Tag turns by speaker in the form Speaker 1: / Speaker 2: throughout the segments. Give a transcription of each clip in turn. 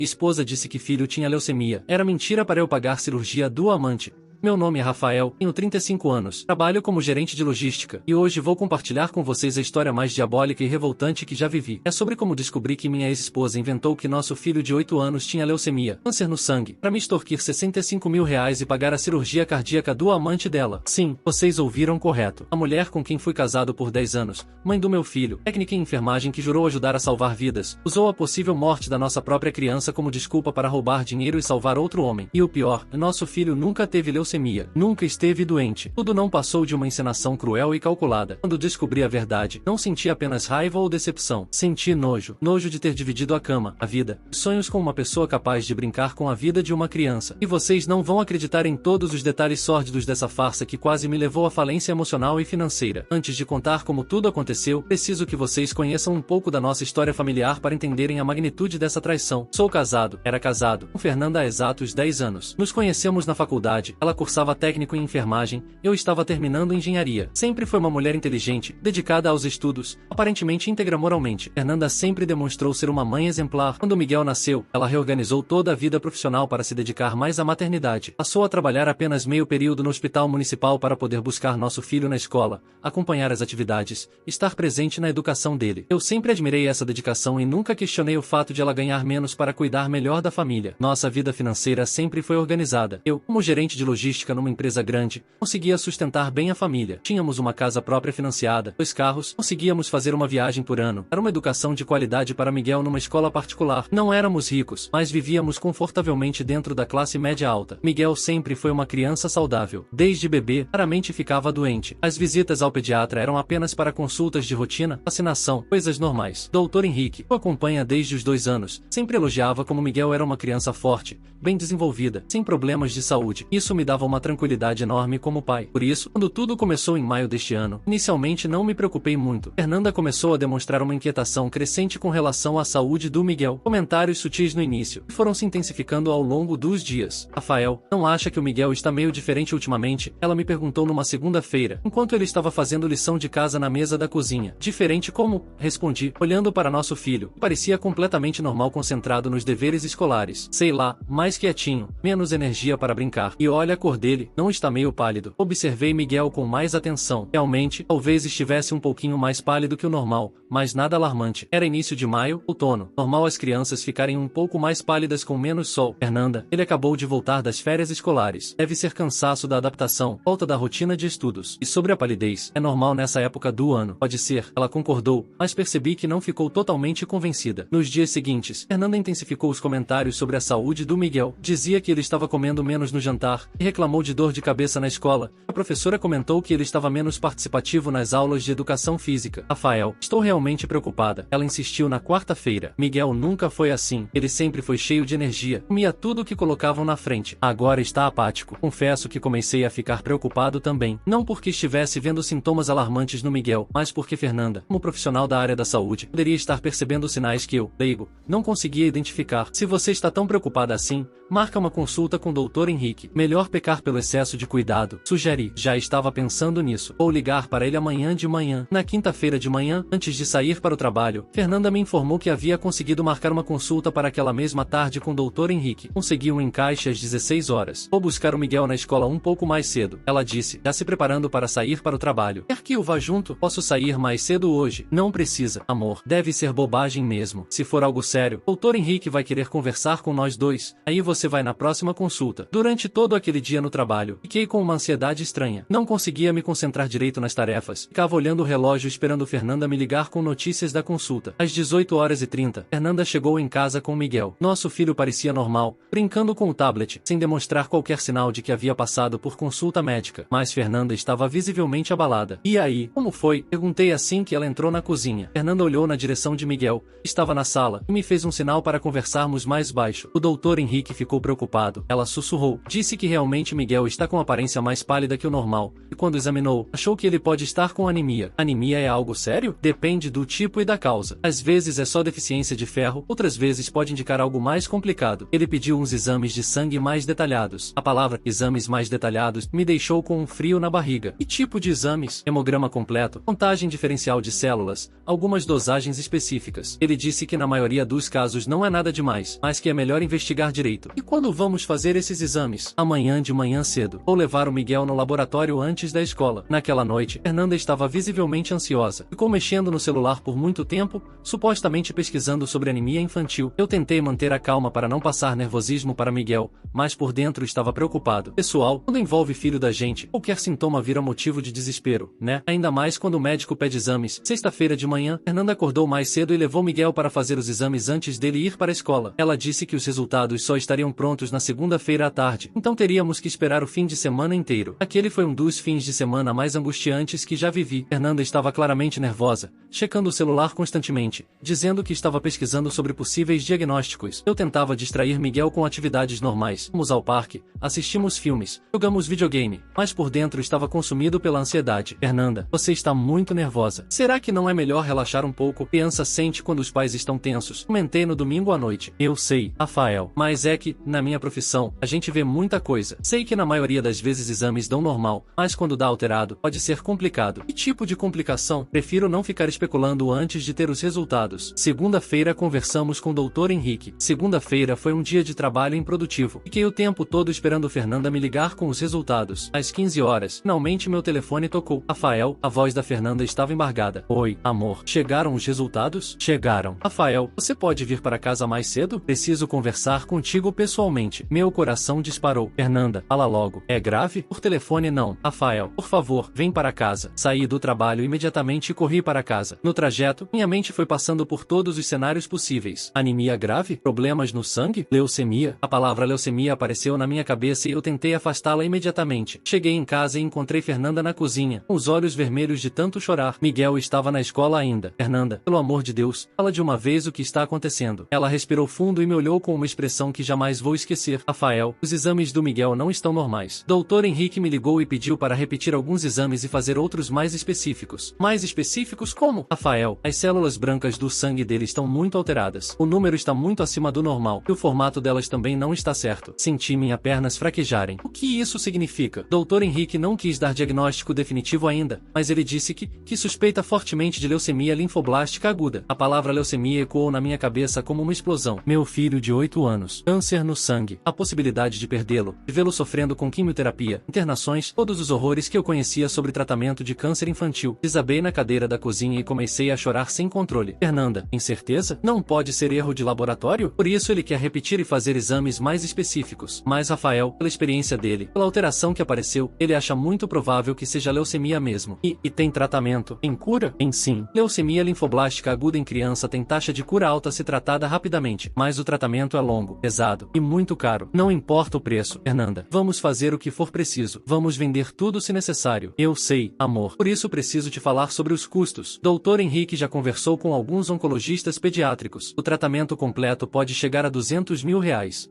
Speaker 1: Esposa disse que filho tinha leucemia. Era mentira para eu pagar cirurgia do amante. Meu nome é Rafael, tenho 35 anos, trabalho como gerente de logística, e hoje vou compartilhar com vocês a história mais diabólica e revoltante que já vivi. É sobre como descobri que minha ex-esposa inventou que nosso filho de 8 anos tinha leucemia, câncer no sangue, para me extorquir R$65 mil e pagar a cirurgia cardíaca do amante dela. Sim, vocês ouviram correto. A mulher com quem fui casado por 10 anos, mãe do meu filho, técnica em enfermagem que jurou ajudar a salvar vidas, usou a possível morte da nossa própria criança como desculpa para roubar dinheiro e salvar outro homem. E o pior, nosso filho nunca teve leucemia. Nunca esteve doente. Tudo não passou de uma encenação cruel e calculada. Quando descobri a verdade, não senti apenas raiva ou decepção. Senti nojo. Nojo de ter dividido a cama, a vida, sonhos com uma pessoa capaz de brincar com a vida de uma criança. E vocês não vão acreditar em todos os detalhes sórdidos dessa farsa que quase me levou à falência emocional e financeira. Antes de contar como tudo aconteceu, preciso que vocês conheçam um pouco da nossa história familiar para entenderem a magnitude dessa traição. Sou casado, era casado, com Fernanda há exatos 10 anos. Nos conhecemos na faculdade, ela cursava técnico em enfermagem, eu estava terminando engenharia. Sempre foi uma mulher inteligente, dedicada aos estudos, aparentemente íntegra moralmente. Fernanda sempre demonstrou ser uma mãe exemplar. Quando Miguel nasceu, ela reorganizou toda a vida profissional para se dedicar mais à maternidade. Passou a trabalhar apenas meio período no hospital municipal para poder buscar nosso filho na escola, acompanhar as atividades, estar presente na educação dele. Eu sempre admirei essa dedicação e nunca questionei o fato de ela ganhar menos para cuidar melhor da família. Nossa vida financeira sempre foi organizada. Eu, como gerente de logística numa empresa grande, conseguia sustentar bem a família. Tínhamos uma casa própria financiada, 2 carros, conseguíamos fazer uma viagem por ano. Era uma educação de qualidade para Miguel numa escola particular. Não éramos ricos, mas vivíamos confortavelmente dentro da classe média alta. Miguel sempre foi uma criança saudável. Desde bebê, raramente ficava doente. As visitas ao pediatra eram apenas para consultas de rotina, vacinação, coisas normais. Dr. Henrique, o acompanha desde os 2 anos, sempre elogiava como Miguel era uma criança forte, bem desenvolvida, sem problemas de saúde. Isso me dava uma tranquilidade enorme como pai. Por isso, quando tudo começou em maio deste ano, inicialmente não me preocupei muito. Fernanda começou a demonstrar uma inquietação crescente com relação à saúde do Miguel. Comentários sutis no início, e foram se intensificando ao longo dos dias. Rafael, não acha que o Miguel está meio diferente ultimamente? Ela me perguntou numa segunda-feira, enquanto ele estava fazendo lição de casa na mesa da cozinha. Diferente como? Respondi, olhando para nosso filho. Parecia completamente normal, concentrado nos deveres escolares. Sei lá, mais quietinho, menos energia para brincar. E olha a cor dele, não está meio pálido. Observei Miguel com mais atenção. Realmente, talvez estivesse um pouquinho mais pálido que o normal, mas nada alarmante. Era início de maio, outono. Normal as crianças ficarem um pouco mais pálidas com menos sol. Fernanda, ele acabou de voltar das férias escolares. Deve ser cansaço da adaptação, falta da rotina de estudos. E sobre a palidez, é normal nessa época do ano. Pode ser, ela concordou, mas percebi que não ficou totalmente convencida. Nos dias seguintes, Fernanda intensificou os comentários sobre a saúde do Miguel. Dizia que ele estava comendo menos no jantar, e reclamou de dor de cabeça na escola. A professora comentou que ele estava menos participativo nas aulas de educação física. Rafael, estou realmente preocupada. Ela insistiu na quarta-feira. Miguel nunca foi assim. Ele sempre foi cheio de energia. Comia tudo o que colocavam na frente. Agora está apático. Confesso que comecei a ficar preocupado também. Não porque estivesse vendo sintomas alarmantes no Miguel, mas porque Fernanda, como profissional da área da saúde, poderia estar percebendo sinais que eu, leigo, não conseguia identificar. Se você está tão preocupada assim, marca uma consulta com o Dr. Henrique. Melhor pecar pelo excesso de cuidado. Sugeri. Já estava pensando nisso. Vou ligar para ele amanhã de manhã. Na quinta-feira de manhã, antes de sair para o trabalho, Fernanda me informou que havia conseguido marcar uma consulta para aquela mesma tarde com o Dr. Henrique. Consegui um encaixe às 16 horas. Vou buscar o Miguel na escola um pouco mais cedo. Ela disse, já se preparando para sair para o trabalho. Quer que eu vá junto? Posso sair mais cedo hoje? Não precisa, amor. Deve ser bobagem mesmo. Se for algo sério, o Dr. Henrique vai querer conversar com nós dois. Aí você vai na próxima consulta. Durante todo aquele dia no trabalho, fiquei com uma ansiedade estranha. Não conseguia me concentrar direito nas tarefas. Ficava olhando o relógio esperando Fernanda me ligar com notícias da consulta. Às 18h30, Fernanda chegou em casa com Miguel. Nosso filho parecia normal, brincando com o tablet, sem demonstrar qualquer sinal de que havia passado por consulta médica. Mas Fernanda estava visivelmente abalada. E aí, como foi? Perguntei assim que ela entrou na cozinha. Fernanda olhou na direção de Miguel. Estava na sala, e me fez um sinal para conversarmos mais baixo. O Dr. Henrique ficou preocupado. Ela sussurrou. Disse que realmente Provavelmente Miguel está com aparência mais pálida que o normal, e quando examinou, achou que ele pode estar com anemia. Anemia é algo sério? Depende do tipo e da causa. Às vezes é só deficiência de ferro, outras vezes pode indicar algo mais complicado. Ele pediu uns exames de sangue mais detalhados. A palavra exames mais detalhados me deixou com um frio na barriga. Que tipo de exames? Hemograma completo, contagem diferencial de células, algumas dosagens específicas. Ele disse que na maioria dos casos não é nada demais, mas que é melhor investigar direito. E quando vamos fazer esses exames? Amanhã de manhã cedo. Ou levar o Miguel no laboratório antes da escola. Naquela noite, Fernanda estava visivelmente ansiosa. Ficou mexendo no celular por muito tempo, supostamente pesquisando sobre anemia infantil. Eu tentei manter a calma para não passar nervosismo para Miguel, mas por dentro estava preocupado. Pessoal, quando envolve filho da gente, qualquer sintoma vira motivo de desespero, né? Ainda mais quando o médico pede exames. Sexta-feira de manhã, Fernanda acordou mais cedo e levou Miguel para fazer os exames antes dele ir para a escola. Ela disse que os resultados só estariam prontos na segunda-feira à tarde, então teríamos que esperar o fim de semana inteiro. Aquele foi um dos fins de semana mais angustiantes que já vivi. Fernanda estava claramente nervosa, checando o celular constantemente, dizendo que estava pesquisando sobre possíveis diagnósticos. Eu tentava distrair Miguel com atividades normais. Fomos ao parque, assistimos filmes, jogamos videogame, mas por dentro estava consumido pela ansiedade. Fernanda, você está muito nervosa. Será que não é melhor relaxar um pouco? Criança sente quando os pais estão tensos. Comentei no domingo à noite. Eu sei, Rafael, mas é que, na minha profissão, a gente vê muita coisa. Sei que na maioria das vezes exames dão normal, mas quando dá alterado, pode ser complicado. Que tipo de complicação? Prefiro não ficar especulando antes de ter os resultados. Segunda-feira conversamos com o Dr. Henrique. Segunda-feira foi um dia de trabalho improdutivo. Fiquei o tempo todo esperando Fernanda me ligar com os resultados. Às 15 horas, finalmente meu telefone tocou. Rafael, a voz da Fernanda estava embargada. Oi, amor. Chegaram os resultados? Chegaram. Rafael, você pode vir para casa mais cedo? Preciso conversar contigo pessoalmente. Meu coração disparou. Fernanda, fala logo. É grave? Por telefone não. Rafael, por favor, vem para casa. Saí do trabalho imediatamente e corri para casa. No trajeto, minha mente foi passando por todos os cenários possíveis. Anemia grave? Problemas no sangue? Leucemia? A palavra leucemia apareceu na minha cabeça e eu tentei afastá-la imediatamente. Cheguei em casa e encontrei Fernanda na cozinha, com os olhos vermelhos de tanto chorar. Miguel estava na escola ainda. Fernanda, pelo amor de Deus, fala de uma vez o que está acontecendo. Ela respirou fundo e me olhou com uma expressão que jamais vou esquecer. Rafael, os exames do Miguel não estão normais. Dr. Henrique me ligou e pediu para repetir alguns exames e fazer outros mais específicos. Mais específicos como? Rafael, as células brancas do sangue dele estão muito alteradas. O número está muito acima do normal, e o formato delas também não está certo. Senti minhas pernas fraquejarem. O que isso significa? Dr. Henrique não quis dar diagnóstico definitivo ainda, mas ele disse que suspeita fortemente de leucemia linfoblástica aguda. A palavra leucemia ecoou na minha cabeça como uma explosão. Meu filho de 8 anos. Câncer no sangue. A possibilidade de perdê-lo, de vê-lo sofrendo com quimioterapia, internações, todos os horrores que eu conhecia sobre tratamento de câncer infantil. Desabei na cadeira da cozinha e comecei a chorar sem controle. Fernanda, em certeza? Não pode ser erro de laboratório? Por isso ele quer repetir e fazer exames mais específicos. Mas Rafael, pela experiência dele, pela alteração que apareceu, ele acha muito provável que seja leucemia mesmo. E tem tratamento? Em cura? Em sim. Leucemia linfoblástica aguda em criança tem taxa de cura alta se tratada rapidamente, mas o tratamento é longo, pesado e muito caro. Não importa o preço, Fernanda. Vamos fazer o que for preciso. Vamos vender tudo se necessário. Eu sei, amor. Por isso preciso te falar sobre os custos. Dr. Henrique já conversou com alguns oncologistas pediátricos. O tratamento completo pode chegar a R$200 mil.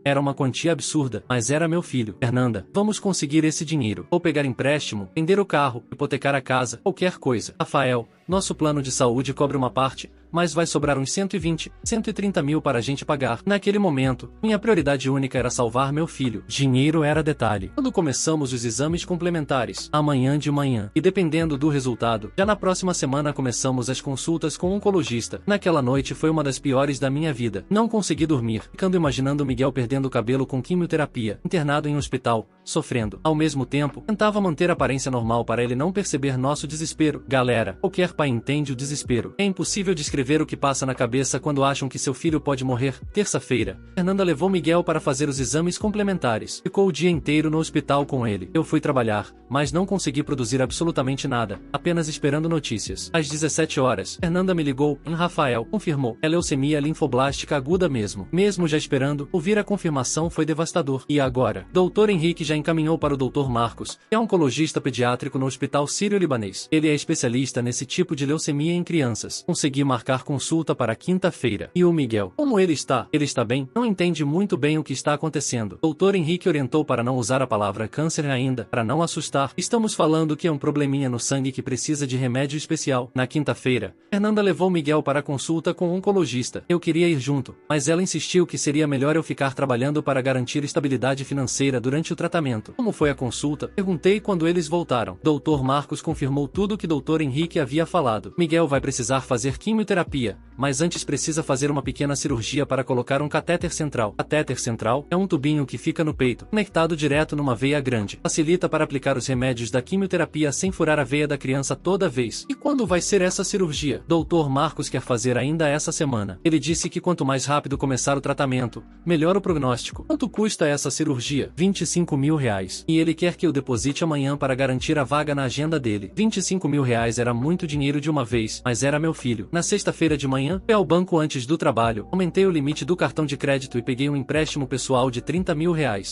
Speaker 1: Era uma quantia absurda, mas era meu filho. Fernanda, vamos conseguir esse dinheiro. Ou pegar empréstimo, vender o carro, hipotecar a casa, qualquer coisa. Rafael, nosso plano de saúde cobre uma parte, mas vai sobrar uns 120, 130 mil para a gente pagar. Naquele momento, minha prioridade única era salvar meu filho. Dinheiro era detalhe. Quando começamos os exames complementares, amanhã de manhã, e dependendo do resultado, já na próxima semana começamos as consultas com um oncologista. Naquela noite foi uma das piores da minha vida. Não consegui dormir, ficando imaginando Miguel perdendo o cabelo com quimioterapia, internado em um hospital, sofrendo. Ao mesmo tempo, tentava manter a aparência normal para ele não perceber nosso desespero. Galera, qualquer pai entende o desespero. É impossível descrever o que passa na cabeça quando acham que seu filho pode morrer. Terça-feira, Fernanda levou Miguel para fazer os exames complementares. Ficou o dia inteiro no hospital com ele. Eu fui trabalhar, mas não consegui produzir absolutamente nada, apenas esperando notícias. Às 17 horas, Fernanda me ligou, Rafael, confirmou. É leucemia linfoblástica aguda mesmo. Mesmo já esperando, ouvir a confirmação foi devastador. E agora? Dr. Henrique já encaminhou para o Dr. Marcos, que é oncologista pediátrico no Hospital Sírio-Libanês. Ele é especialista nesse tipo tipo de leucemia em crianças. Consegui marcar consulta para quinta-feira. E o Miguel? Como ele está? Ele está bem? Não entende muito bem o que está acontecendo. Dr. Henrique orientou para não usar a palavra câncer ainda, para não assustar. Estamos falando que é um probleminha no sangue que precisa de remédio especial. Na quinta-feira, Fernanda levou Miguel para a consulta com um oncologista. Eu queria ir junto, mas ela insistiu que seria melhor eu ficar trabalhando para garantir estabilidade financeira durante o tratamento. Como foi a consulta? Perguntei quando eles voltaram. Dr. Marcos confirmou tudo que Dr. Henrique havia falado. Miguel vai precisar fazer quimioterapia, mas antes precisa fazer uma pequena cirurgia para colocar um catéter central. Catéter central é um tubinho que fica no peito, conectado direto numa veia grande. Facilita para aplicar os remédios da quimioterapia sem furar a veia da criança toda vez. E quando vai ser essa cirurgia? Dr. Marcos quer fazer ainda essa semana. Ele disse que quanto mais rápido começar o tratamento, melhor o prognóstico. Quanto custa essa cirurgia? R$25 mil. E ele quer que eu deposite amanhã para garantir a vaga na agenda dele. R$25 mil era muito dinheiro de uma vez, mas era meu filho. Na sexta-feira de manhã, fui ao banco antes do trabalho, aumentei o limite do cartão de crédito e peguei um empréstimo pessoal de R$30 mil.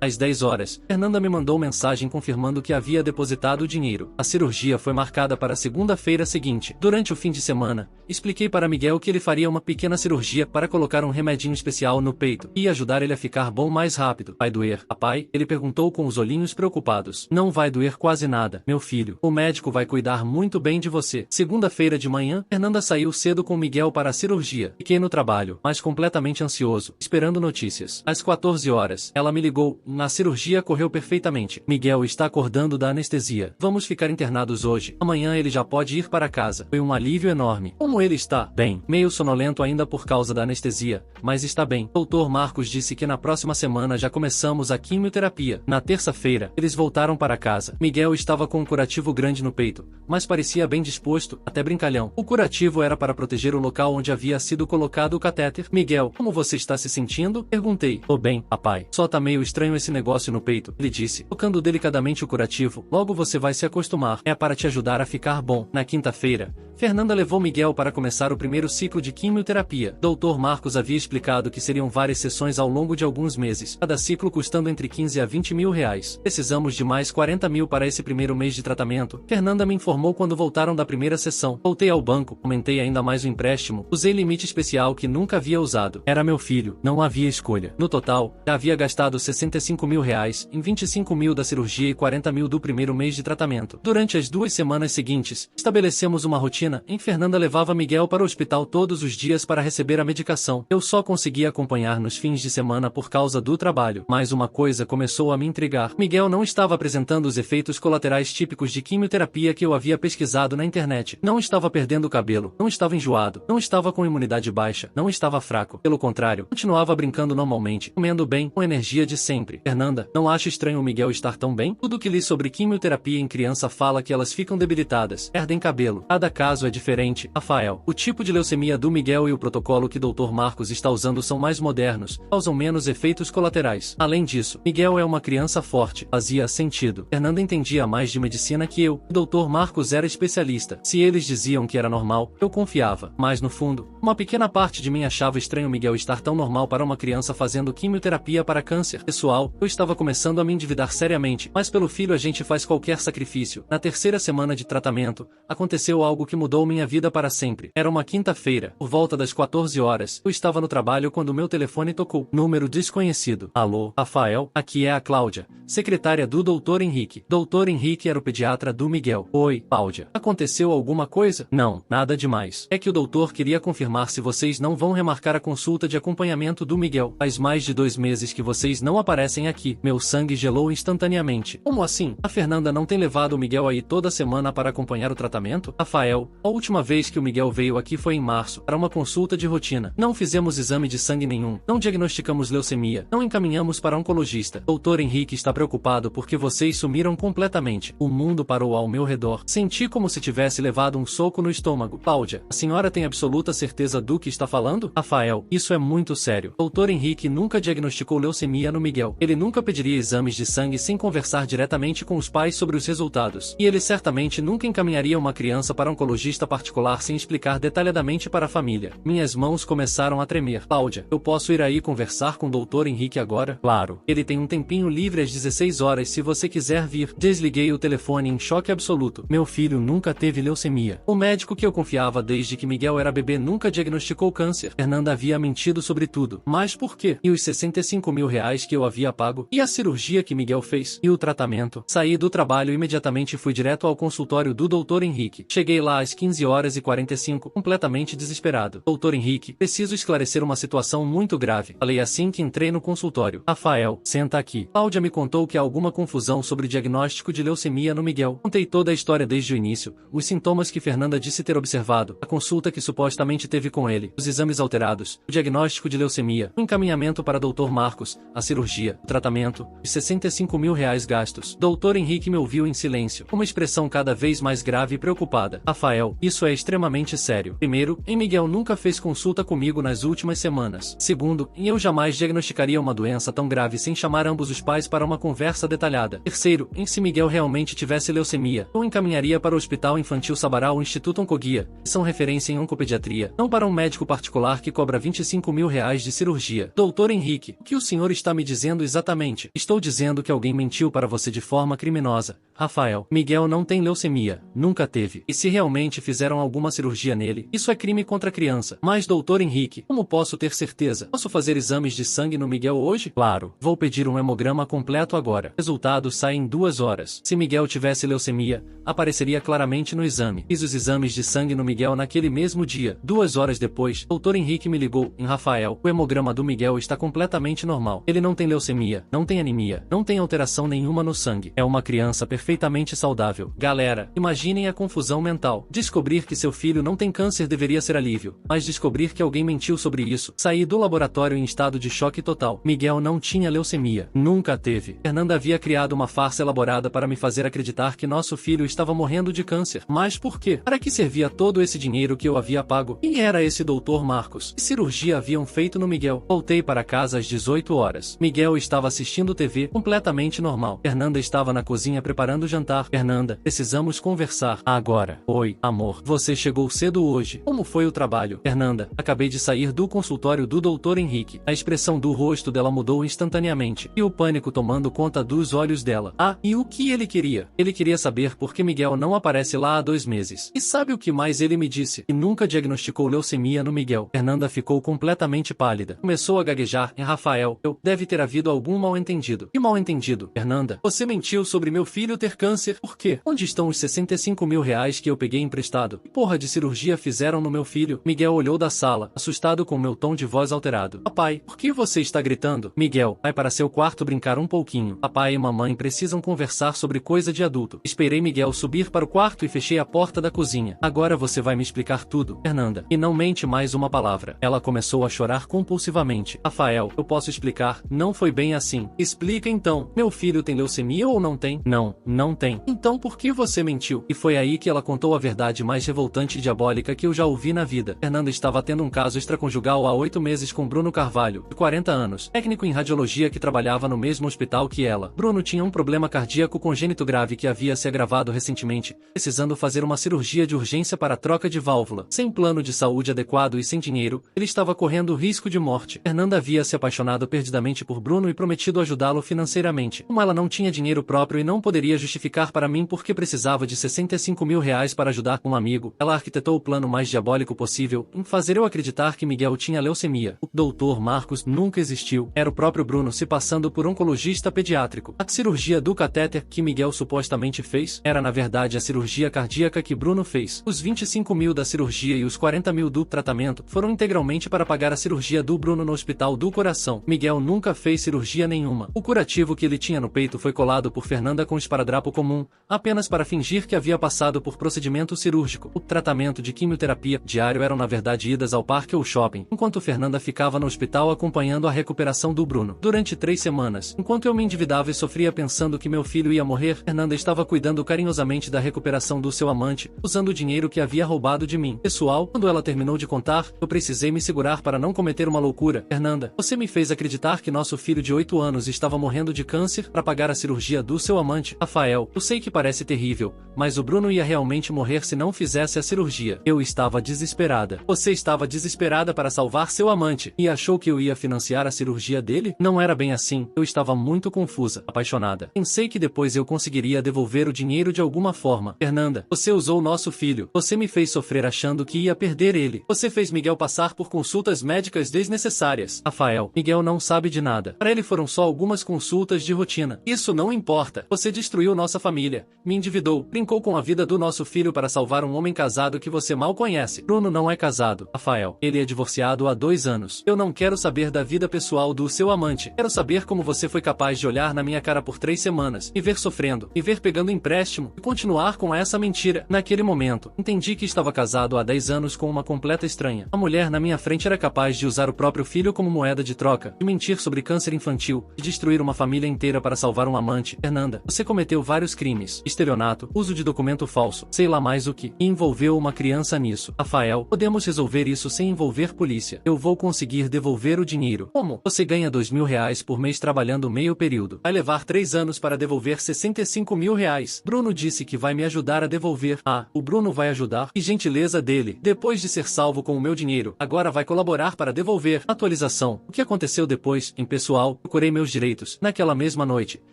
Speaker 1: Às 10 horas, Fernanda me mandou mensagem confirmando que havia depositado o dinheiro. A cirurgia foi marcada para a segunda-feira seguinte. Durante o fim de semana, expliquei para Miguel que ele faria uma pequena cirurgia para colocar um remedinho especial no peito e ajudar ele a ficar bom mais rápido. Vai doer, papai? Ele perguntou com os olhinhos preocupados. Não vai doer quase nada, meu filho. O médico vai cuidar muito bem de você. Segunda-feira de manhã, Fernanda saiu cedo com Miguel para a cirurgia. Fiquei no trabalho, mas completamente ansioso, esperando notícias. Às 14 horas, ela me ligou. Na cirurgia correu perfeitamente. Miguel está acordando da anestesia. Vamos ficar internados hoje. Amanhã ele já pode ir para casa. Foi um alívio enorme. Como ele está? Bem, meio sonolento ainda por causa da anestesia, mas está bem. Dr. Marcos disse que na próxima semana já começamos a quimioterapia. Na terça-feira, eles voltaram para casa. Miguel estava com um curativo grande no peito, mas parecia bem disposto, até brincalhão. O curativo era para proteger o local onde havia sido colocado o catéter. Miguel, como você está se sentindo? Perguntei. Tô bem, papai. Só tá meio estranho esse negócio no peito, ele disse, tocando delicadamente o curativo. Logo você vai se acostumar. É para te ajudar a ficar bom. Na quinta-feira, Fernanda levou Miguel para começar o primeiro ciclo de quimioterapia. Dr. Marcos havia explicado que seriam várias sessões ao longo de alguns meses, cada ciclo custando entre 15 a 20 mil reais. Precisamos de mais 40 mil para esse primeiro mês de tratamento. Fernanda me informou quando voltaram da primeira sessão. Voltei ao banco, aumentei ainda mais o empréstimo, usei limite especial que nunca havia usado. Era meu filho, não havia escolha. No total, já havia gastado 65 mil reais, em 25 mil da cirurgia e 40 mil do primeiro mês de tratamento. Durante as 2 semanas seguintes, estabelecemos uma rotina em que Fernanda levava Miguel para o hospital todos os dias para receber a medicação. Eu só conseguia acompanhar nos fins de semana por causa do trabalho. Mas uma coisa começou a me intrigar. Miguel não estava apresentando os efeitos colaterais típicos de quimioterapia que eu havia pesquisado na internet. Não estava perdendo o cabelo, não estava enjoado, não estava com imunidade baixa, não estava fraco. Pelo contrário, continuava brincando normalmente, comendo bem, com energia de sempre. Fernanda, não acha estranho o Miguel estar tão bem? Tudo que li sobre quimioterapia em criança fala que elas ficam debilitadas, perdem cabelo. Cada caso é diferente. Rafael, o tipo de leucemia do Miguel e o protocolo que Dr. Marcos está usando são mais modernos, causam menos efeitos colaterais. Além disso, Miguel é uma criança forte. Fazia sentido. Fernanda entendia mais de medicina que eu. O Dr. Marcos era especialista. Se eles diziam que era normal, eu confiava. Mas no fundo, uma pequena parte de mim achava estranho Miguel estar tão normal para uma criança fazendo quimioterapia para câncer. Pessoal, eu estava começando a me endividar seriamente, mas pelo filho a gente faz qualquer sacrifício. Na terceira semana de tratamento, aconteceu algo que mudou minha vida para sempre. Era uma quinta-feira, por volta das 14 horas. Eu estava no trabalho quando meu telefone tocou. Número desconhecido. Alô, Rafael, aqui é a Cláudia, secretária do Dr. Henrique. Dr. Henrique era o pediatra do Miguel. Oi, Cláudia. Aconteceu alguma coisa? Não, nada demais. É que o doutor queria confirmar se vocês não vão remarcar a consulta de acompanhamento do Miguel. Faz mais de 2 meses que vocês não aparecem aqui. Meu sangue gelou instantaneamente. Como assim? A Fernanda não tem levado o Miguel aí toda semana para acompanhar o tratamento? Rafael, a última vez que o Miguel veio aqui foi em março, para uma consulta de rotina. Não fizemos exame de sangue nenhum, não diagnosticamos leucemia, não encaminhamos para oncologista. Dr. Henrique está preocupado porque vocês sumiram completamente. O mundo parou ao meu redor. Senti como se tivesse levado um soco no estômago. Cláudia, a senhora tem absoluta certeza certeza do que está falando? Rafael, isso é muito sério. Dr. Henrique nunca diagnosticou leucemia no Miguel. Ele nunca pediria exames de sangue sem conversar diretamente com os pais sobre os resultados. E ele certamente nunca encaminharia uma criança para um oncologista particular sem explicar detalhadamente para a família. Minhas mãos começaram a tremer. Cláudia, eu posso ir aí conversar com o Dr. Henrique agora? Claro. Ele tem um tempinho livre às 16 horas se você quiser vir. Desliguei o telefone em choque absoluto. Meu filho nunca teve leucemia. O médico que eu confiava desde que Miguel era bebê nunca diagnosticou câncer. Fernanda havia mentido sobre tudo. Mas por quê? E os 65 mil reais que eu havia pago? E a cirurgia que Miguel fez? E o tratamento? Saí do trabalho e imediatamente fui direto ao consultório do Dr. Henrique. Cheguei lá às 15 horas e 45, completamente desesperado. Dr. Henrique, preciso esclarecer uma situação muito grave. Falei assim que entrei no consultório. Rafael, senta aqui. Cláudia me contou que há alguma confusão sobre o diagnóstico de leucemia no Miguel. Contei toda a história desde o início, os sintomas que Fernanda disse ter observado, a consulta que supostamente teve com ele, os exames alterados, o diagnóstico de leucemia, o encaminhamento para Dr. Marcos, a cirurgia, o tratamento, os 65 mil reais gastos. Dr. Henrique me ouviu em silêncio, uma expressão cada vez mais grave e preocupada. Rafael, isso é extremamente sério. Primeiro, Miguel nunca fez consulta comigo nas últimas semanas. Segundo, eu jamais diagnosticaria uma doença tão grave sem chamar ambos os pais para uma conversa detalhada. Terceiro, se Miguel realmente tivesse leucemia, eu encaminharia para o Hospital Infantil Sabará ou Instituto Oncoguia, que são referência em oncopediatria, não para um médico particular que cobra 25 mil reais de cirurgia. Dr. Henrique, o que o senhor está me dizendo exatamente? Estou dizendo que alguém mentiu para você de forma criminosa. Rafael, Miguel não tem leucemia, nunca teve. E se realmente fizeram alguma cirurgia nele, isso é crime contra a criança. Mas Dr. Henrique, como posso ter certeza? Posso fazer exames de sangue no Miguel hoje? Claro. Vou pedir um hemograma completo agora. Resultado sai em 2 horas. Se Miguel tivesse leucemia, apareceria claramente no exame. Fiz os exames de sangue no Miguel naquele mesmo dia. 2 horas depois, Dr. Henrique me ligou. Rafael, o hemograma do Miguel está completamente normal. Ele não tem leucemia, não tem anemia, não tem alteração nenhuma no sangue. É uma criança perfeitamente saudável. Galera, imaginem a confusão mental. Descobrir que seu filho não tem câncer deveria ser alívio, mas descobrir que alguém mentiu sobre isso. Saí do laboratório em estado de choque total. Miguel não tinha leucemia. Nunca teve. Fernanda havia criado uma farsa elaborada para me fazer acreditar que nosso filho estava morrendo de câncer. Mas por quê? Para que servia todo esse dinheiro que eu havia pago? Quem era esse Dr. Marcos? Que cirurgia haviam feito no Miguel? Voltei para casa às 18 horas. Miguel estava assistindo TV, completamente normal. Fernanda estava na cozinha preparando o jantar. Fernanda, precisamos conversar. Agora. Oi, amor. Você chegou cedo hoje. Como foi o trabalho? Fernanda, acabei de sair do consultório do Dr. Henrique. A expressão do rosto dela mudou instantaneamente, e o pânico tomando conta dos olhos dela. Ah, e o que ele queria? Ele queria saber por que Miguel não aparece lá há 2 meses. E sabe o que mais ele me disse? E nunca diagnosticou leucemia no Miguel. Fernanda ficou completamente pálida. Começou a gaguejar. Rafael, deve ter havido algum mal-entendido. Que mal-entendido? Fernanda, você mentiu sobre meu filho ter câncer. Por quê? Onde estão os 65 mil reais que eu peguei emprestado? Que porra de cirurgia fizeram no meu filho? Miguel olhou da sala, assustado com meu tom de voz alterado. Papai, por que você está gritando? Miguel, vai para seu quarto brincar um pouquinho. Papai e mamãe precisam conversar sobre coisa de adulto. Esperei Miguel subir para o quarto e fechei a porta da cozinha. Agora você vai me explicar tudo, Fernanda. E não mente mais uma palavra. Ela começou a chorar compulsivamente. Rafael, eu posso explicar. Não foi bem assim. Explica então. Meu filho tem leucemia ou não tem? Não, não tem. Então por que você mentiu? E foi aí que ela contou a verdade mais revoltante e diabólica que eu já ouvi na vida. Fernanda estava tendo um caso extraconjugal há 8 meses com Bruno Carvalho, de 40 anos, técnico em radiologia que trabalhava no mesmo hospital que ela. Bruno tinha um problema cardíaco congênito grave que havia se agravado recentemente, precisando fazer uma cirurgia de urgência para troca de válvula. Sem plano de saúde adequado e sem dinheiro, ele estava correndo risco de morte. Fernanda havia se apaixonado perdidamente por Bruno e prometido ajudá-lo financeiramente. Como ela não tinha dinheiro próprio e não poderia justificar para mim porque precisava de 65 mil reais para ajudar um amigo, ela arquitetou o plano mais diabólico possível, em fazer eu acreditar que Miguel tinha leucemia. O Dr. Marcos nunca existiu. Era o próprio Bruno se passando por oncologista pediátrico. A cirurgia do catéter que Miguel supostamente fez era na verdade a cirurgia cardíaca que Bruno fez. Os 25 mil da cirurgia e os 40 mil do tratamento foram integralmente para pagar a cirurgia do Bruno no Hospital do Coração. Miguel nunca fez cirurgia nenhuma. O curativo que ele tinha no peito foi colado por Fernanda com esparadrapo comum, apenas para fingir que havia passado por procedimento cirúrgico. O tratamento de quimioterapia diário eram na verdade idas ao parque ou shopping, enquanto Fernanda ficava no hospital acompanhando a recuperação do Bruno. Durante 3 semanas, enquanto eu me endividava e sofria pensando que meu filho ia morrer, Fernanda estava cuidando carinhosamente da recuperação do seu amante, usando o dinheiro que havia roubado de mim. Pessoal, quando ela terminou de contar, eu precisei me segurar para não cometer uma loucura. Fernanda, você me fez acreditar que nosso filho de 8 anos estava morrendo de câncer para pagar a cirurgia do seu amante. Rafael, eu sei que parece terrível, mas o Bruno ia realmente morrer se não fizesse a cirurgia. Eu estava desesperada. Você estava desesperada para salvar seu amante e achou que eu ia financiar a cirurgia dele? Não era bem assim. Eu estava muito confusa, apaixonada. Pensei que depois eu conseguiria devolver o dinheiro de alguma forma. Fernanda, você usou nosso filho. Você me fez sofrer achando que ia perder ele. Você fez Miguel passar por consultas médicas desnecessárias. Rafael, Miguel não sabe de nada. Para ele foram só algumas consultas de rotina. Isso não importa. Você destruiu nossa família, me endividou, brincou com a vida do nosso filho para salvar um homem casado que você mal conhece. Bruno não é casado. Rafael, ele é divorciado há 2 anos. Eu não quero saber da vida pessoal do seu amante. Quero saber como você foi capaz de olhar na minha cara por 3 semanas, me ver sofrendo, me ver pegando empréstimo e continuar com essa mentira. Naquele momento, entendi que estava casado há 10 anos com uma completa estranha. A mulher na minha frente era capaz de usar o próprio filho como moeda de troca, de mentir sobre câncer infantil, de destruir uma família inteira para salvar um amante. Fernanda, você cometeu vários crimes, estelionato, uso de documento falso, sei lá mais o que, e envolveu uma criança nisso. Rafael, podemos resolver isso sem envolver polícia. Eu vou conseguir devolver o dinheiro. Como? Você ganha R$ 2.000 por mês trabalhando meio período. Vai levar 3 anos para devolver R$ 65.000. Bruno disse que vai me ajudar a devolver. Ah, o Bruno vai ajudar? Que gentileza dele. Depois de ser salvo com o meu dinheiro, agora vai colaborar para devolver. Atualização. O que aconteceu depois? Em pessoal, procurei meus direitos. Naquela mesma noite,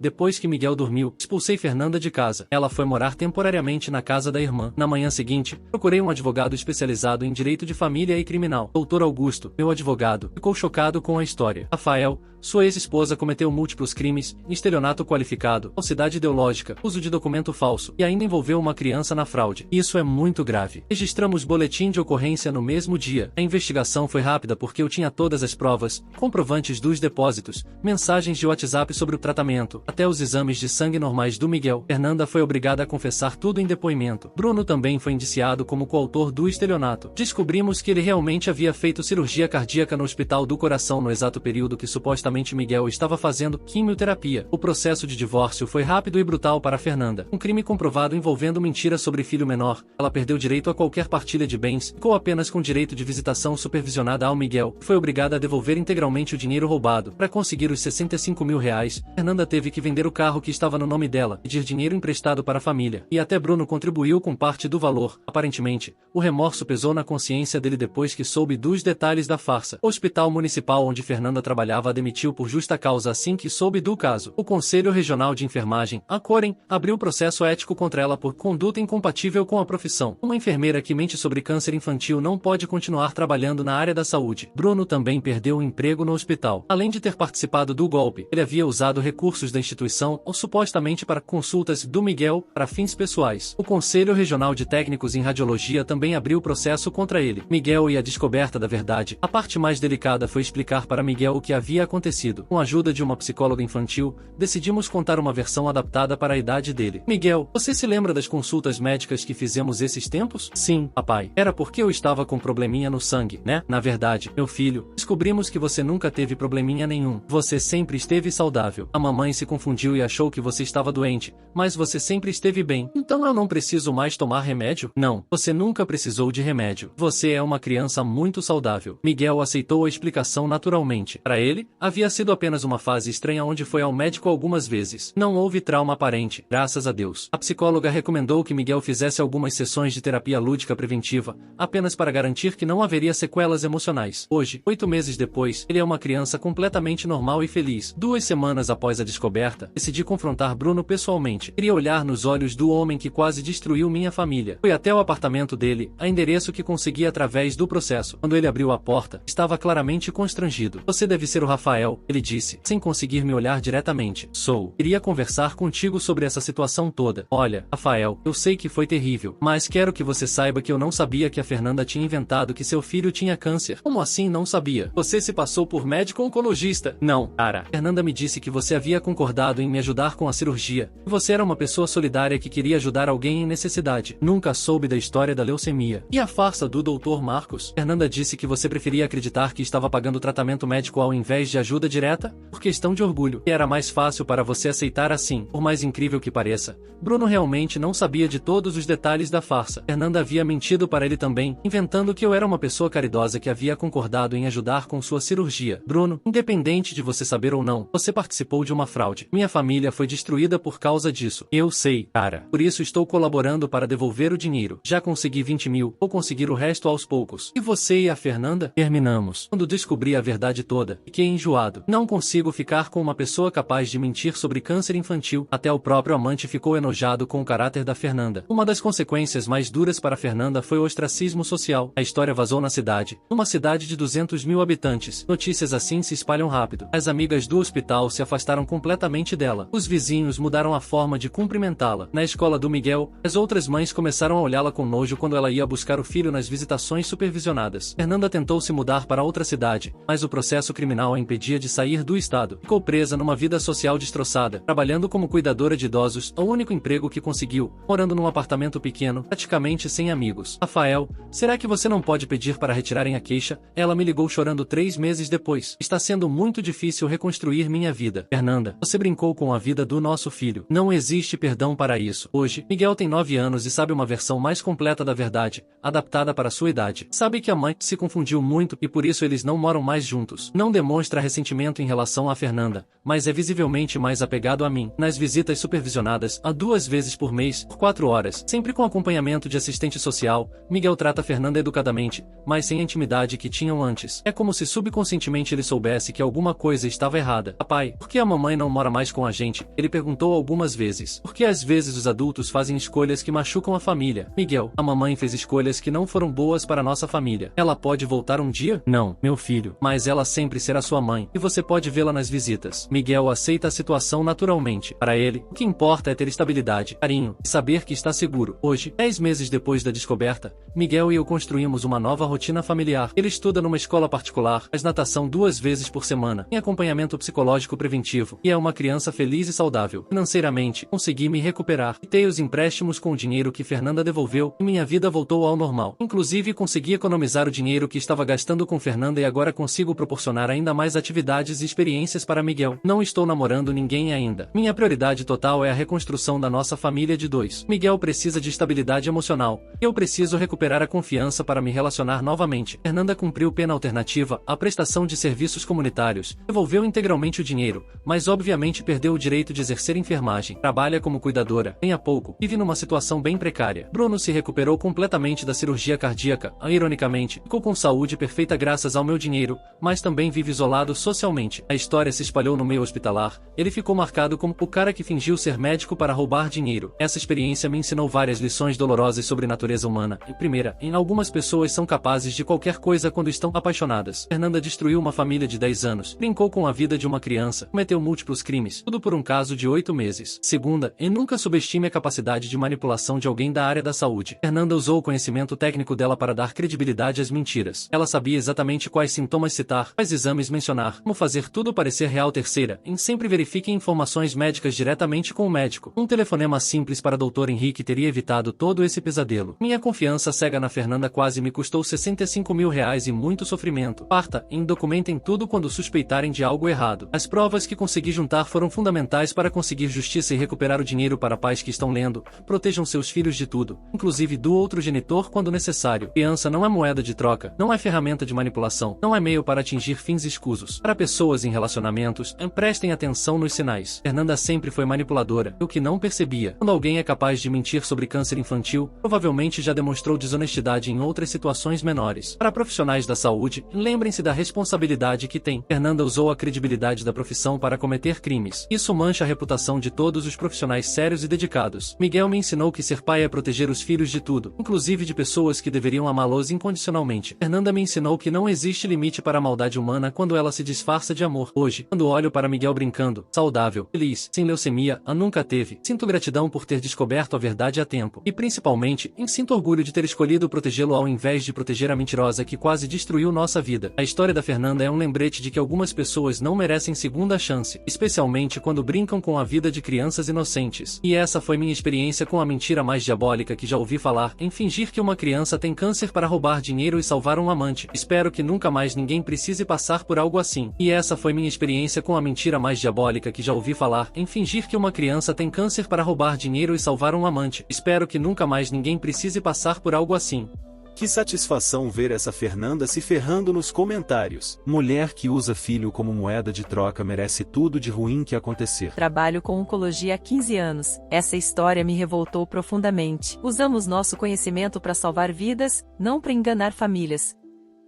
Speaker 1: depois que Miguel dormiu, expulsei Fernanda de casa. Ela foi morar temporariamente na casa da irmã. Na manhã seguinte, procurei um advogado especializado em direito de família e criminal. Dr. Augusto, meu advogado, ficou chocado com a história. Rafael, sua ex-esposa cometeu múltiplos crimes, estelionato qualificado, falsidade ideológica, uso de documento falso e ainda envolveu uma criança na fraude. Isso é muito grave. Registramos boletim de ocorrência no mesmo dia. A investigação foi rápida porque eu tinha todas as provas, comprovantes dos depósitos, mensagens de WhatsApp sobre o tratamento, até os exames de sangue normais do Miguel. Fernanda foi obrigada a confessar tudo em depoimento. Bruno também foi indiciado como coautor do estelionato. Descobrimos que ele realmente havia feito cirurgia cardíaca no Hospital do Coração no exato período que supostamente Miguel estava fazendo quimioterapia. O processo de divórcio foi rápido e brutal para Fernanda. Um crime comprovado envolvendo mentira sobre filho menor. Ela perdeu direito a qualquer partilha de bens, ficou apenas com direito de visitação supervisionada ao Miguel. Foi obrigada a devolver integralmente o dinheiro roubado. Para conseguir os R$ 65.000, Fernanda teve que vender o carro que estava no nome dela, pedir dinheiro emprestado para a família. E até Bruno contribuiu com parte do valor. Aparentemente, o remorso pesou na consciência dele depois que soube dos detalhes da farsa. O hospital municipal onde Fernanda trabalhava a demitiu por justa causa assim que soube do caso. O Conselho Regional de Enfermagem, a COREN, abriu processo ético contra ela por conduta incompatível com a profissão. Uma enfermeira que mente sobre câncer infantil não pode continuar trabalhando na área da saúde. Bruno também perdeu o emprego no hospital. Além de ter participado do golpe, ele havia usado recursos da instituição ou supostamente para consultas do Miguel para fins pessoais. O Conselho Regional de Técnicos em Radiologia também abriu processo contra ele. Miguel e a descoberta da verdade. A parte mais delicada foi explicar para Miguel o que havia acontecido. Com a ajuda de uma psicóloga infantil, decidimos contar uma versão adaptada para a idade dele. Miguel, você se lembra das consultas médicas que fizemos esses tempos? Sim, papai. Era porque eu estava com probleminha no sangue, né? Na verdade, meu filho, descobrimos que você nunca teve probleminha nenhum. Você sempre esteve saudável. A mamãe se confundiu e achou que você estava doente, mas você sempre esteve bem. Então eu não preciso mais tomar remédio? Não, você nunca precisou de remédio. Você é uma criança muito saudável. Miguel aceitou a explicação naturalmente. Para ele, havia sido apenas uma fase estranha onde foi ao médico algumas vezes. Não houve trauma aparente, graças a Deus. A psicóloga recomendou que Miguel fizesse algumas sessões de terapia lúdica preventiva, apenas para garantir que não haveria sequelas emocionais. Hoje, 8 meses depois, ele é uma criança completamente normal e feliz. 2 semanas após a descoberta, decidi confrontar Bruno pessoalmente. Queria olhar nos olhos do homem que quase destruiu minha família. Fui até o apartamento dele, a endereço que consegui através do processo. Quando ele abriu a porta, estava claramente constrangido. Você deve ser o Rafael, ele disse, sem conseguir me olhar diretamente. Sou. Queria conversar contigo sobre essa situação toda. Olha, Rafael, eu sei que foi terrível, mas quero que você saiba que eu não sabia que a Fernanda tinha inventado que seu filho tinha câncer. Como assim não sabia? Você se passou por médico oncologista? Não, cara. Fernanda me disse que você havia concordado em me ajudar com a cirurgia. Você era uma pessoa solidária que queria ajudar alguém em necessidade. Nunca soube da história da leucemia. E a farsa do Dr. Marcos? Fernanda disse que você preferia acreditar que estava pagando tratamento médico ao invés de ajuda ajuda direta? Por questão de orgulho. E era mais fácil para você aceitar assim. Por mais incrível que pareça, Bruno realmente não sabia de todos os detalhes da farsa. Fernanda havia mentido para ele também, inventando que eu era uma pessoa caridosa que havia concordado em ajudar com sua cirurgia. Bruno, independente de você saber ou não, você participou de uma fraude. Minha família foi destruída por causa disso. Eu sei, cara. Por isso estou colaborando para devolver o dinheiro. Já consegui 20 mil, vou conseguir o resto aos poucos. E você e a Fernanda? Terminamos. Quando descobri a verdade toda, fiquei enjoado. Não consigo ficar com uma pessoa capaz de mentir sobre câncer infantil. Até o próprio amante ficou enojado com o caráter da Fernanda. Uma das consequências mais duras para Fernanda foi o ostracismo social. A história vazou na cidade. Uma cidade de 200 mil habitantes. Notícias assim se espalham rápido. As amigas do hospital se afastaram completamente dela. Os vizinhos mudaram a forma de cumprimentá-la. Na escola do Miguel, as outras mães começaram a olhá-la com nojo quando ela ia buscar o filho nas visitações supervisionadas. Fernanda tentou se mudar para outra cidade, mas o processo criminal a impedia de sair do estado. Ficou presa numa vida social destroçada, trabalhando como cuidadora de idosos, o único emprego que conseguiu, morando num apartamento pequeno, praticamente sem amigos. Rafael, será que você não pode pedir para retirarem a queixa? Ela me ligou chorando 3 meses depois. Está sendo muito difícil reconstruir minha vida. Fernanda, você brincou com a vida do nosso filho. Não existe perdão para isso. Hoje, Miguel tem 9 anos e sabe uma versão mais completa da verdade, adaptada para sua idade. Sabe que a mãe se confundiu muito e por isso eles não moram mais juntos. Não demonstra ressentimento em relação a Fernanda, mas é visivelmente mais apegado a mim. Nas visitas supervisionadas, a 2 vezes por mês, por 4 horas, sempre com acompanhamento de assistente social, Miguel trata Fernanda educadamente, mas sem a intimidade que tinham antes. É como se subconscientemente ele soubesse que alguma coisa estava errada. Papai, por que a mamãe não mora mais com a gente? Ele perguntou algumas vezes. Porque às vezes os adultos fazem escolhas que machucam a família. Miguel, a mamãe fez escolhas que não foram boas para nossa família. Ela pode voltar um dia? Não, meu filho. Mas ela sempre será sua mãe, e você pode vê-la nas visitas. Miguel aceita a situação naturalmente. Para ele, o que importa é ter estabilidade, carinho, e saber que está seguro. Hoje, 10 meses depois da descoberta, Miguel e eu construímos uma nova rotina familiar. Ele estuda numa escola particular, faz natação 2 vezes por semana, tem acompanhamento psicológico preventivo, e é uma criança feliz e saudável. Financeiramente, consegui me recuperar. Quitei os empréstimos com o dinheiro que Fernanda devolveu, e minha vida voltou ao normal. Inclusive, consegui economizar o dinheiro que estava gastando com Fernanda e agora consigo proporcionar ainda mais atividades e experiências para Miguel. Não estou namorando ninguém ainda. Minha prioridade total é a reconstrução da nossa família de 2. Miguel precisa de estabilidade emocional. Eu preciso recuperar a confiança para me relacionar novamente. Fernanda cumpriu pena alternativa, a prestação de serviços comunitários, devolveu integralmente o dinheiro, mas obviamente perdeu o direito de exercer enfermagem. Trabalha como cuidadora, ganha pouco, vive numa situação bem precária. Bruno se recuperou completamente da cirurgia cardíaca, ironicamente, ficou com saúde perfeita graças ao meu dinheiro, mas também vive isolado socialmente. A história se espalhou no meio hospitalar, ele ficou marcado como o cara que fingiu ser médico para roubar dinheiro. Essa experiência me ensinou várias lições dolorosas sobre natureza humana. Primeira, algumas pessoas são capazes de qualquer coisa quando estão apaixonadas. Fernanda destruiu uma família de 10 anos, brincou com a vida de uma criança, cometeu múltiplos crimes, tudo por um caso de 8 meses. Segunda, nunca subestime a capacidade de manipulação de alguém da área da saúde. Fernanda usou o conhecimento técnico dela para dar credibilidade às mentiras. Ela sabia exatamente quais sintomas citar, quais exames mencionar, como fazer tudo parecer real. Terceira, sempre verifique informações médicas diretamente com o médico. Um telefonema simples para Dr. Henrique teria evitado todo esse pesadelo. Minha confiança cega na Fernanda quase me custou 65 mil reais e muito sofrimento. Quarta, documentem tudo quando suspeitarem de algo errado. As provas que consegui juntar foram fundamentais para conseguir justiça e recuperar o dinheiro para pais que estão lendo. Protejam seus filhos de tudo, inclusive do outro genitor quando necessário. Criança não é moeda de troca, não é ferramenta de manipulação, não é meio para atingir fins escusos. Para pessoas em relacionamentos, prestem atenção nos sinais. Fernanda sempre foi manipuladora, o que não percebia. Quando alguém é capaz de mentir sobre câncer infantil, provavelmente já demonstrou desonestidade em outras situações menores. Para profissionais da saúde, lembrem-se da responsabilidade que tem. Fernanda usou a credibilidade da profissão para cometer crimes. Isso mancha a reputação de todos os profissionais sérios e dedicados. Miguel me ensinou que ser pai é proteger os filhos de tudo, inclusive de pessoas que deveriam amá-los incondicionalmente. Fernanda me ensinou que não existe limite para a maldade humana quando ela se disfarça de amor. Hoje, quando olho para Miguel brincando, saudável, feliz, sem leucemia, nunca teve, sinto gratidão por ter descoberto a verdade a tempo. E principalmente, sinto orgulho de ter escolhido protegê-lo ao invés de proteger a mentirosa que quase destruiu nossa vida. A história da Fernanda é um lembrete de que algumas pessoas não merecem segunda chance, especialmente quando brincam com a vida de crianças inocentes. E essa foi minha experiência com a mentira mais diabólica que já ouvi falar, em fingir que uma criança tem câncer para roubar dinheiro e salvar um amante. Espero que nunca mais ninguém precise passar por algo assim. assim. E essa foi minha experiência com a mentira mais diabólica que já ouvi falar, em fingir que uma criança tem câncer para roubar dinheiro e salvar um amante. Espero que nunca mais ninguém precise passar por algo assim.
Speaker 2: Que satisfação ver essa Fernanda se ferrando nos comentários. Mulher que usa filho como moeda de troca merece tudo de ruim que acontecer.
Speaker 3: Trabalho com oncologia há 15 anos. Essa história me revoltou profundamente. Usamos nosso conhecimento para salvar vidas, não para enganar famílias.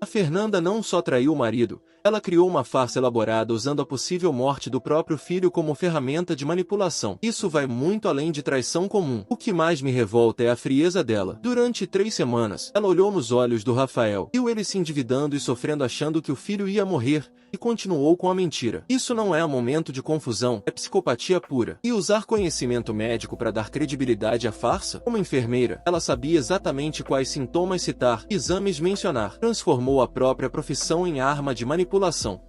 Speaker 4: A Fernanda não só traiu o marido, ela criou uma farsa elaborada usando a possível morte do próprio filho como ferramenta de manipulação. Isso vai muito além de traição comum. O que mais me revolta é a frieza dela. Durante 3 semanas, ela olhou nos olhos do Rafael, viu ele se endividando e sofrendo achando que o filho ia morrer, e continuou com a mentira. Isso não é um momento de confusão, é psicopatia pura. E usar conhecimento médico para dar credibilidade à farsa? Como enfermeira, ela sabia exatamente quais sintomas citar, exames mencionar. Transformou a própria profissão em arma de manipulação.